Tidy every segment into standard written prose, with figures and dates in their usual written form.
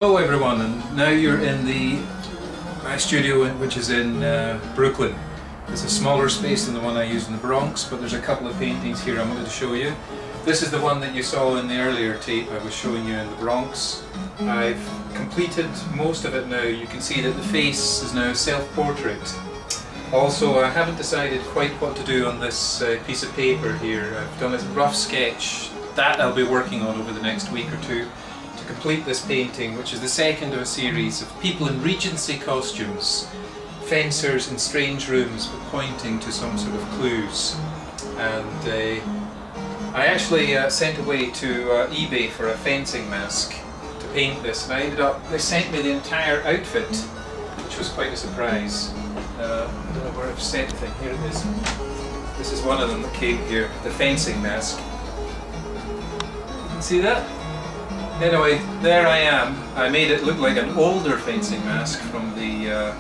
Hello everyone, and now you're in my studio, which is in Brooklyn. It's a smaller space than the one I use in the Bronx, but there's a couple of paintings here I wanted to show you. This is the one that you saw in the earlier tape I was showing you in the Bronx. I've completed most of it now. You can see that the face is now self-portrait. Also, I haven't decided quite what to do on this piece of paper here. I've done a rough sketch that I'll be working on over the next week or two to complete this painting, which is the second of a series of people in Regency costumes, fencers in strange rooms but pointing to some sort of clues. And I actually sent away to eBay for a fencing mask to paint this, and they sent me the entire outfit, which was quite a surprise. I don't know where I've sent the thing. Here it is. This is one of them that came here, the fencing mask. You can see that? Anyway, there I am. I made it look like an older fencing mask from the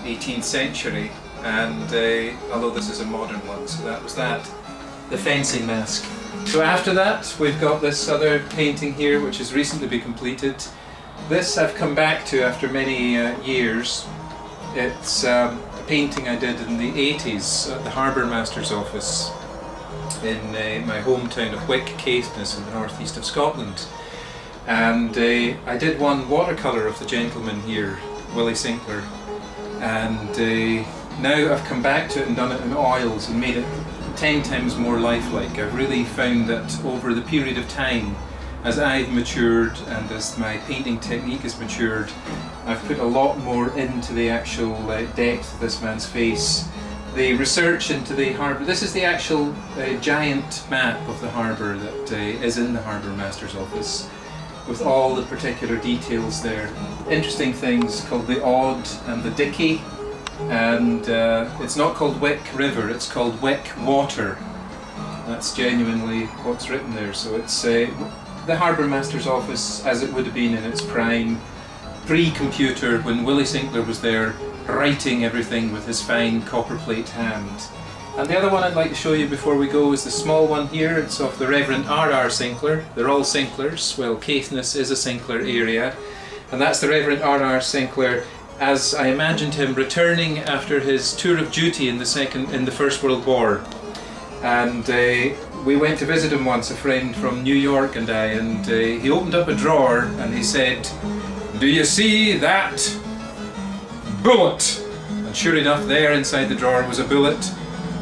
18th century, and although this is a modern one, so that was that. The fencing mask. So after that, we've got this other painting here, which has recently been completed. This I've come back to after many years. It's a painting I did in the 80s at the Harbour Master's office in my hometown of Wick Scotland in the northeast of Scotland. And I did one watercolour of the gentleman here, Willie Sinclair, and now I've come back to it and done it in oils and made it 10 times more lifelike. I've really found that over the period of time, as I've matured and as my painting technique has matured, I've put a lot more into the actual depth of this man's face. The research into the harbour, this is the actual giant map of the harbour that is in the Harbour Master's office, with all the particular details there. Interesting things called the Odd and the Dicky, and it's not called Wick River, it's called Wick Water. That's genuinely what's written there. So it's the Harbour Master's office as it would have been in its prime, pre-computer, when Willie Sinclair was there writing everything with his fine copperplate hand. And the other one I'd like to show you before we go is the small one here. It's of the Reverend R.R. Sinclair. They're all Sinclairs. Well, Caithness is a Sinclair area. And that's the Reverend R.R. Sinclair as I imagined him returning after his tour of duty in the First World War. And we went to visit him once, a friend from New York and I, and he opened up a drawer and he said, "Do you see that bullet?" And sure enough, there inside the drawer was a bullet.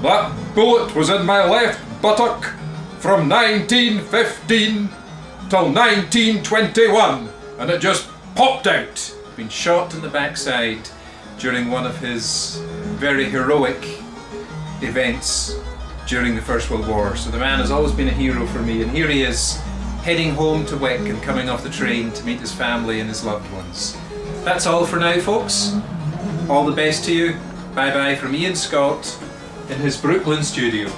"That bullet was in my left buttock from 1915 till 1921, and it just popped out." Been shot in the backside during one of his very heroic events during the First World War. So the man has always been a hero for me, and here he is heading home to Wick and coming off the train to meet his family and his loved ones. That's all for now, folks. All the best to you. Bye bye from Ian Scott in his Brooklyn studio.